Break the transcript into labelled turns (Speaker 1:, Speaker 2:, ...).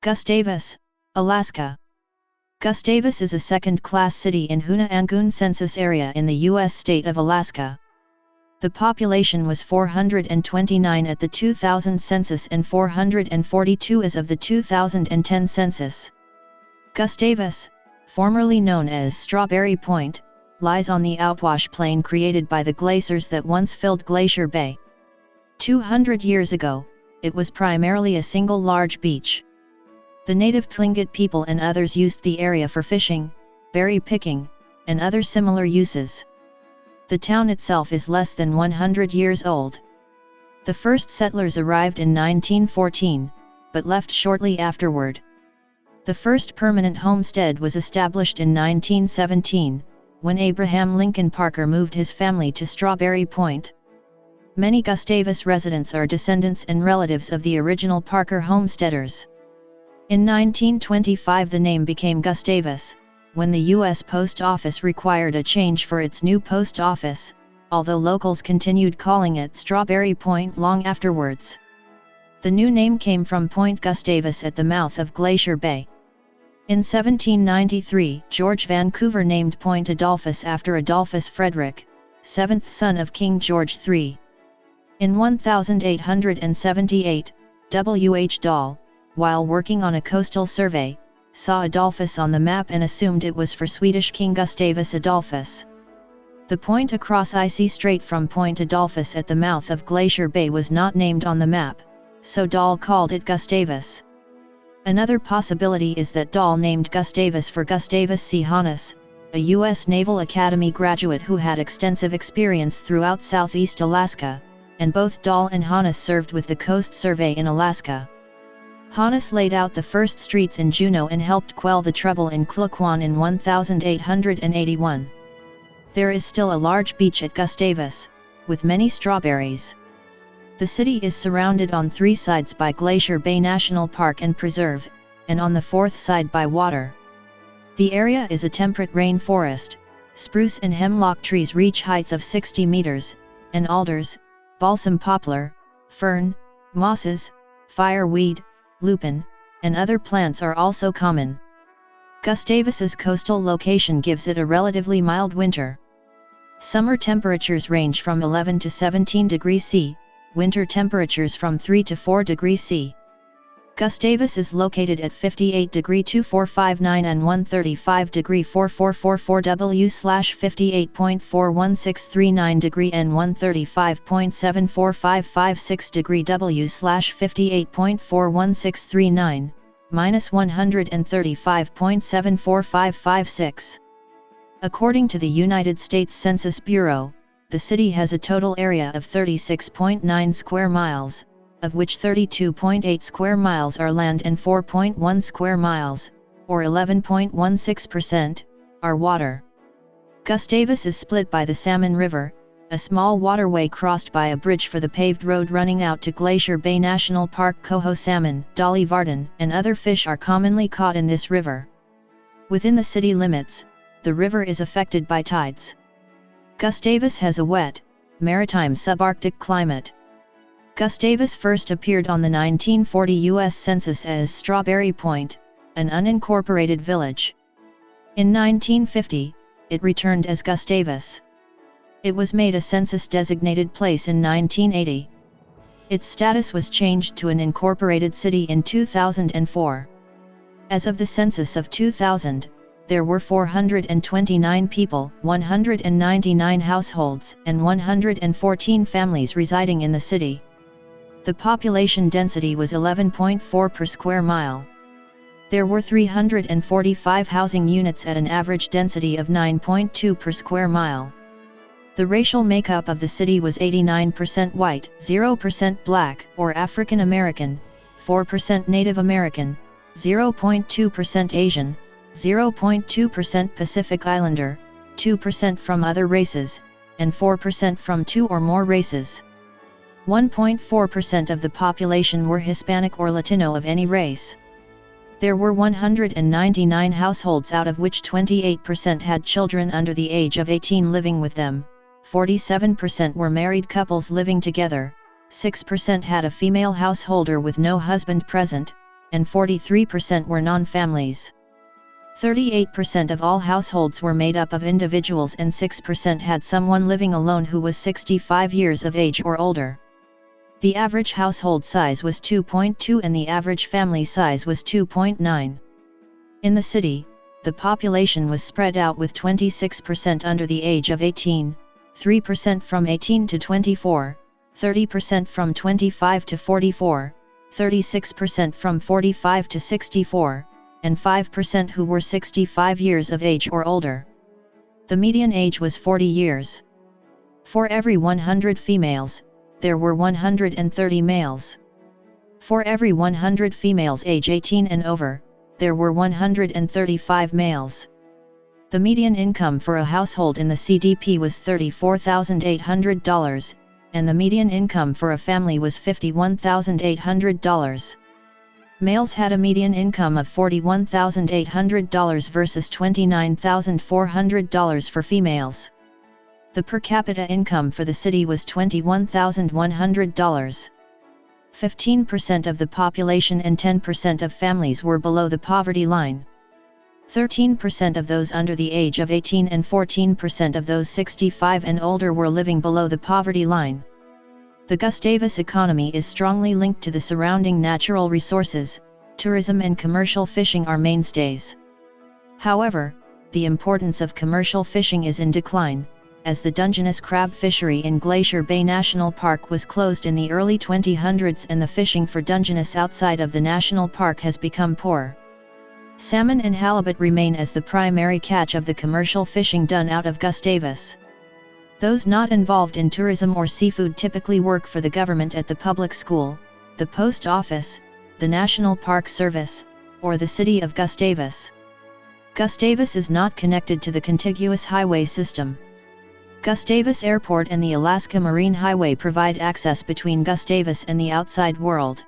Speaker 1: Gustavus, Alaska. Gustavus is a second-class city in Hoonah-Angoon Census Area in the U.S. state of Alaska. The population was 429 at the 2000 census and 442 as of the 2010 census. Gustavus, formerly known as Strawberry Point, lies on the outwash plain created by the glaciers that once filled Glacier Bay. 200 years ago, it was primarily a single large beach. The native Tlingit people and others used the area for fishing, berry picking, and other similar uses. The town itself is less than 100 years old. The first settlers arrived in 1914, but left shortly afterward. The first permanent homestead was established in 1917, when Abraham Lincoln Parker moved his family to Strawberry Point. Many Gustavus residents are descendants and relatives of the original Parker homesteaders. In 1925 the name became Gustavus, when the U.S. Post Office required a change for its new post office, although locals continued calling it Strawberry Point long afterwards. The new name came from Point Gustavus at the mouth of Glacier Bay. In 1793, George Vancouver named Point Adolphus after Adolphus Frederick, seventh son of King George III. In 1878, W. H. Dahl, while working on a coastal survey, saw Adolphus on the map and assumed it was for Swedish King Gustavus Adolphus. The point across Icy Strait from Point Adolphus at the mouth of Glacier Bay was not named on the map, so Dahl called it Gustavus. Another possibility is that Dahl named Gustavus for Gustavus C. Hoonah, a U.S. Naval Academy graduate who had extensive experience throughout southeast Alaska, and both Dahl and Hoonah served with the Coast Survey in Alaska. Hoonah laid out the first streets in Juneau and helped quell the trouble in Klukwan in 1881. There is still a large beach at Gustavus, with many strawberries. The city is surrounded on three sides by Glacier Bay National Park and Preserve, and on the fourth side by water. The area is a temperate rainforest. Spruce and hemlock trees reach heights of 60 meters, and alders, balsam poplar, fern, mosses, fireweed, lupin, and other plants are also common. Gustavus's coastal location gives it a relatively mild winter. Summer temperatures range from 11 to 17 degrees C, winter temperatures from 3 to 4 degrees C. Gustavus is located at 58°2459 and 135°4444 W/58.41639° and 135.74556° W/58.41639, -135.74556. According to the United States Census Bureau, the city has a total area of 36.9 square miles, of which 32.8 square miles are land and 4.1 square miles, or 11.16%, are water. Gustavus is split by the Salmon River, a small waterway crossed by a bridge for the paved road running out to Glacier Bay National Park. Coho salmon, dolly varden, and other fish are commonly caught in this river. Within the city limits, the river is affected by tides. Gustavus has a wet, maritime subarctic climate. Gustavus first appeared on the 1940 U.S. Census as Strawberry Point, an unincorporated village. In 1950, it returned as Gustavus. It was made a census-designated place in 1980. Its status was changed to an incorporated city in 2004. As of the census of 2000, there were 429 people, 199 households, and 114 families residing in the city. The population density was 11.4 per square mile. There were 345 housing units at an average density of 9.2 per square mile. The racial makeup of the city was 89% white, 0% black or African American, 4% Native American, 0.2% Asian, 0.2% Pacific Islander, 2% from other races, and 4% from two or more races. 1.4% of the population were Hispanic or Latino of any race. There were 199 households out of which 28% had children under the age of 18 living with them, 47% were married couples living together, 6% had a female householder with no husband present, and 43% were non-families. 38% of all households were made up of individuals and 6% had someone living alone who was 65 years of age or older. The average household size was 2.2 and the average family size was 2.9. In the city, the population was spread out with 26% under the age of 18, 3% from 18 to 24, 30% from 25 to 44, 36% from 45 to 64, and 5% who were 65 years of age or older. The median age was 40 years. For every 100 females, there were 130 males. For every 100 females age 18 and over, there were 135 males. The median income for a household in the CDP was $34,800, and the median income for a family was $51,800. Males had a median income of $41,800 versus $29,400 for females. The per capita income for the city was $21,100. 15% of the population and 10% of families were below the poverty line. 13% of those under the age of 18 and 14% of those 65 and older were living below the poverty line. The Gustavus economy is strongly linked to the surrounding natural resources. Tourism and commercial fishing are mainstays. However, the importance of commercial fishing is in decline, as the Dungeness crab fishery in Glacier Bay National Park was closed in the early 2000s and the fishing for Dungeness outside of the national park has become poor. Salmon and halibut remain as the primary catch of the commercial fishing done out of Gustavus. Those not involved in tourism or seafood typically work for the government at the public school, the post office, the National Park Service, or the city of Gustavus. Gustavus is not connected to the contiguous highway system. Gustavus Airport and the Alaska Marine Highway provide access between Gustavus and the outside world.